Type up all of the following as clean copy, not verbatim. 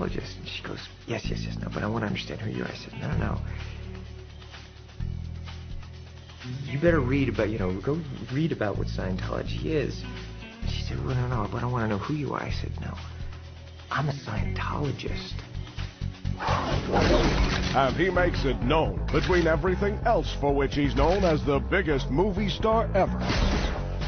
Scientologist? And she goes, yes, no, but I want to understand who you are. I said, no. You better read about, go read about what Scientology is. And she said, well, no, but I want to know who you are. I said, no, I'm a Scientologist. And he makes it known between everything else for which he's known as the biggest movie star ever.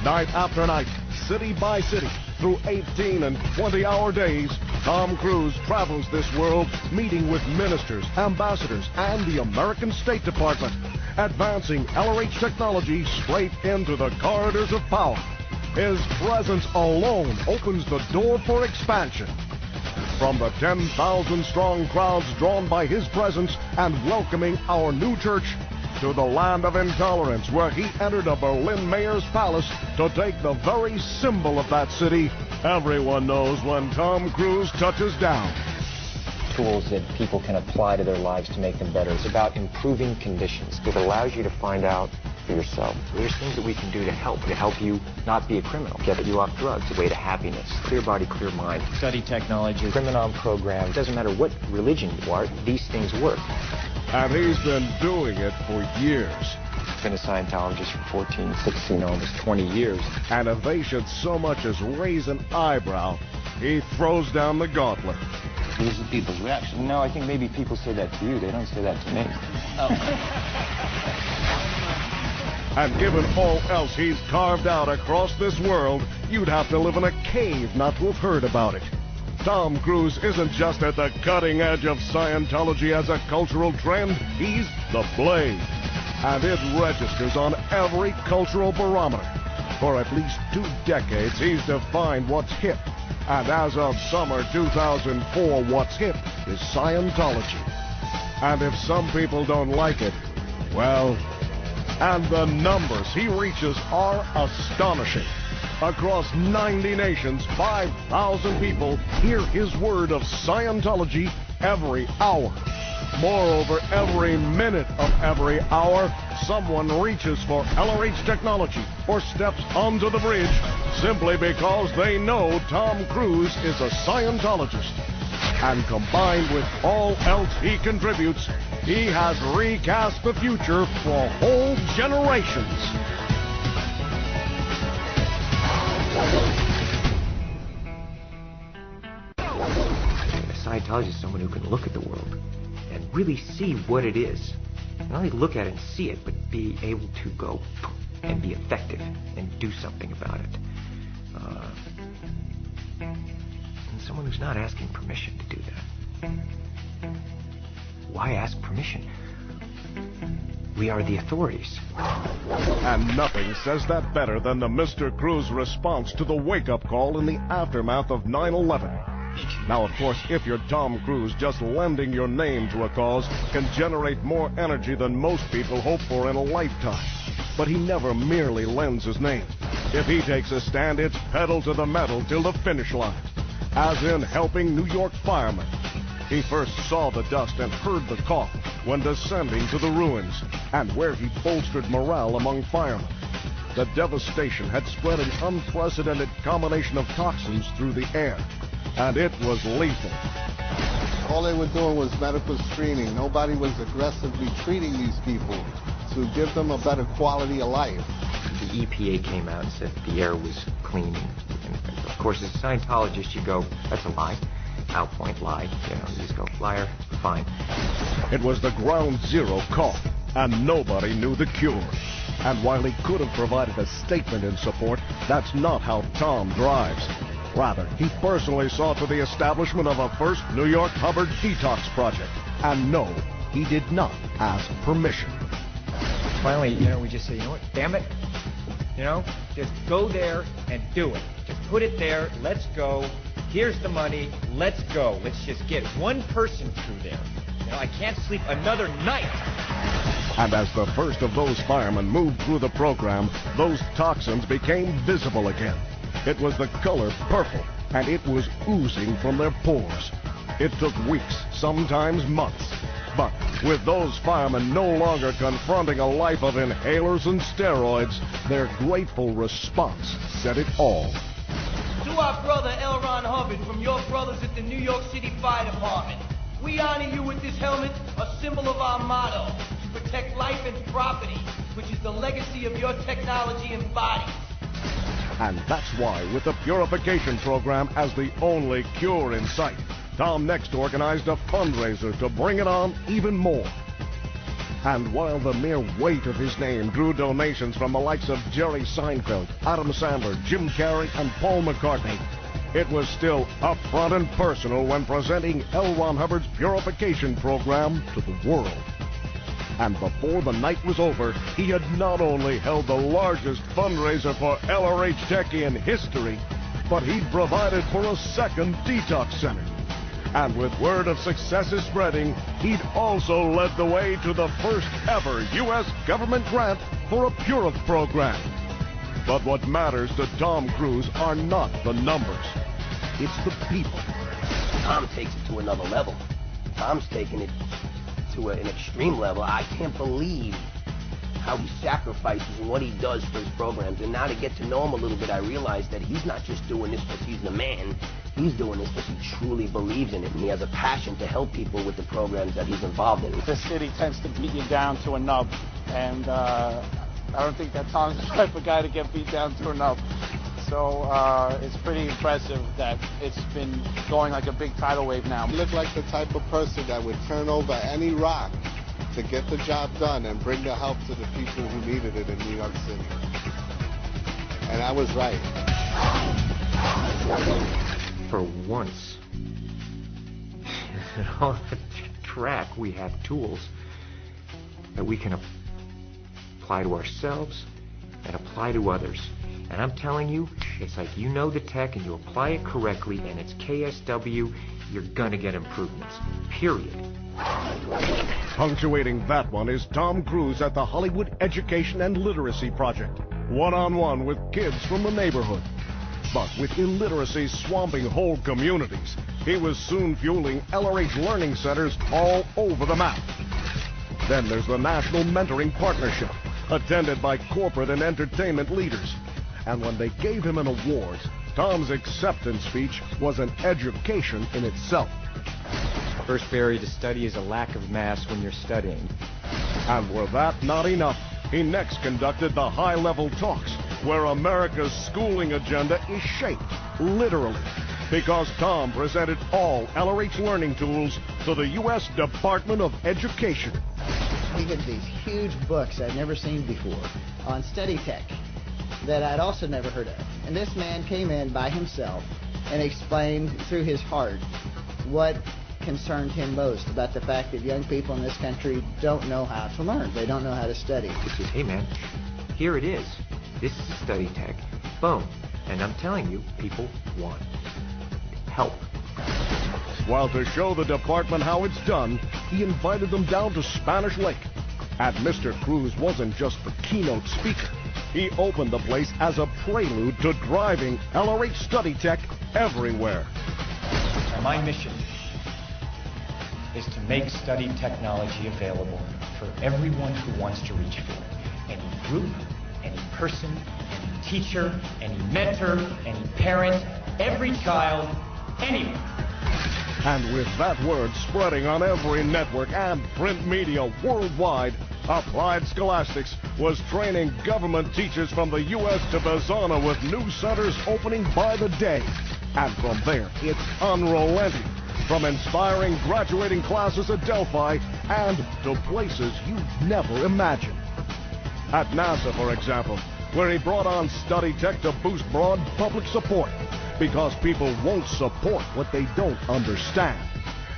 Night after night, city by city, through 18 and 20-hour days, Tom Cruise travels this world, meeting with ministers, ambassadors, and the American State Department, advancing LRH technology straight into the corridors of power. His presence alone opens the door for expansion. From the 10,000-strong crowds drawn by his presence and welcoming our new church, to the land of intolerance where he entered a Berlin mayor's palace to take the very symbol of that city, everyone knows when Tom Cruise touches down. Tools that people can apply to their lives to make them better. It's about improving conditions. It allows you to find out for yourself. There's things that we can do to help you not be a criminal, get you off drugs, the way to happiness, clear body, clear mind. Study technology, Criminon program. It doesn't matter what religion you are, these things work. And he's been doing it for years. I've been a Scientologist for 14, 16, almost 20 years. And if they should so much as raise an eyebrow, he throws down the gauntlet. Here's the people's reaction. No, I think maybe people say that to you. They don't say that to me. And given all else he's carved out across this world, you'd have to live in a cave not to have heard about it. Tom Cruise isn't just at the cutting edge of Scientology as a cultural trend, he's the blade. And it registers on every cultural barometer. For at least 2 decades, he's defined what's hip. And as of summer 2004, what's hip is Scientology. And if some people don't like it, well, and the numbers he reaches are astonishing. Across 90 nations, 5,000 people hear his word of Scientology every hour. Moreover, every minute of every hour, someone reaches for LRH technology or steps onto the bridge simply because they know Tom Cruise is a Scientologist. And combined with all else he contributes, he has recast the future for whole generations. A Scientologist is someone who can look at the world and really see what it is. Not only look at it and see it, but be able to go and be effective and do something about it. And someone who's not asking permission to do that. Why ask permission? We are the authorities. And nothing says that better than the Mr. Cruise response to the wake-up call in the aftermath of 9/11. Now, of course, if you're Tom Cruise, just lending your name to a cause can generate more energy than most people hope for in a lifetime. But he never merely lends his name. If he takes a stand, it's pedal to the metal till the finish line. As in helping New York firemen. He first saw the dust and heard the cough when descending to the ruins, and where he bolstered morale among firemen. The devastation had spread an unprecedented combination of toxins through the air, and it was lethal. All they were doing was medical screening. Nobody was aggressively treating these people to give them a better quality of life. The EPA came out and said the air was clean. And of course, as a Scientologist, you go, that's a lie. Out point, lie. You just go, liar, fine. It was the ground zero call, and nobody knew the cure. And while he could have provided a statement in support, that's not how Tom drives. Rather, he personally saw to the establishment of a first New York Hubbard detox project. And no, he did not ask permission. Finally, we just say, you know what, damn it. Just go there and do it. Just put it there, let's go. Here's the money, let's go. Let's just get one person through there. I can't sleep another night. And as the first of those firemen moved through the program, those toxins became visible again. It was the color purple, and it was oozing from their pores. It took weeks, sometimes months. But with those firemen no longer confronting a life of inhalers and steroids, their grateful response said it all. To our brother L. Ron Hubbard. Corbin from your brothers at the New York City Fire Department. We honor you with this helmet, a symbol of our motto, to protect life and property, which is the legacy of your technology embodied. And that's why, with the purification program as the only cure in sight, Tom next organized a fundraiser to bring it on even more. And while the mere weight of his name drew donations from the likes of Jerry Seinfeld, Adam Sandler, Jim Carrey, and Paul McCartney, it was still upfront and personal when presenting L. Ron Hubbard's purification program to the world. And before the night was over, he had not only held the largest fundraiser for LRH Tech in history, but he'd provided for a second detox center. And with word of success is spreading, he'd also led the way to the first ever U.S. government grant for a Purif program. But what matters to Tom Cruise are not the numbers. It's the people. Tom takes it to another level. Tom's taking it to an extreme level. I can't believe how he sacrifices and what he does for his programs. And now to get to know him a little bit, I realize that he's not just doing this because he's the man. He's doing this because he truly believes in it, and he has a passion to help people with the programs that he's involved in. The city tends to beat you down to a nub, and I don't think that Tom's the type of guy to get beat down to a nub. So it's pretty impressive that it's been going like a big tidal wave now. You look like the type of person that would turn over any rock to get the job done and bring the help to the people who needed it in New York City. And I was right. For once, on the track, we have tools that we can apply to ourselves and apply to others. And I'm telling you, it's like you know the tech and you apply it correctly and it's KSW, you're gonna get improvements. Period. Punctuating that one is Tom Cruise at the Hollywood Education and Literacy Project, one-on-one with kids from the neighborhood. But with illiteracy swamping whole communities, he was soon fueling LRH learning centers all over the map. Then there's the National Mentoring Partnership, attended by corporate and entertainment leaders. And when they gave him an award, Tom's acceptance speech was an education in itself. First barrier to study is a lack of mass when you're studying. And were that not enough, he next conducted the high-level talks, where America's schooling agenda is shaped, literally, because Tom presented all LRH learning tools to the U.S. Department of Education. He had these huge books I'd never seen before on study tech that I'd also never heard of. And this man came in by himself and explained through his heart what concerned him most about the fact that young people in this country don't know how to learn. They don't know how to study. He says, hey man, here it is. This is study tech. Boom. And I'm telling you, people want help. While to show the department how it's done, he invited them down to Spanish Lake. And Mr. Cruise wasn't just the keynote speaker. He opened the place as a prelude to driving LRH study tech everywhere. And my mission is to make study technology available for everyone who wants to reach for it. Any group, any person, any teacher, any mentor, any parent, every child, anyone. And with that word spreading on every network and print media worldwide, Applied Scholastics was training government teachers from the U.S. to Bazana with new centers opening by the day. And from there, it's unrelenting, from inspiring graduating classes at Delphi and to places you'd never imagined. At NASA, for example, where he brought on study tech to boost broad public support, because people won't support what they don't understand.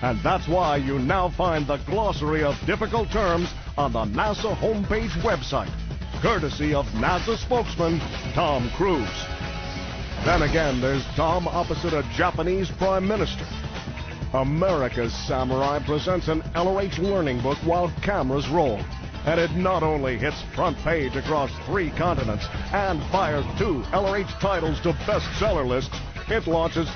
And that's why you now find the glossary of difficult terms on the NASA homepage website, courtesy of NASA spokesman Tom Cruise. Then again, there's Tom opposite a Japanese prime minister. America's Samurai presents an LRH learning book while cameras roll. And it not only hits front page across 3 continents and fires 2 LRH titles to bestseller lists, it launches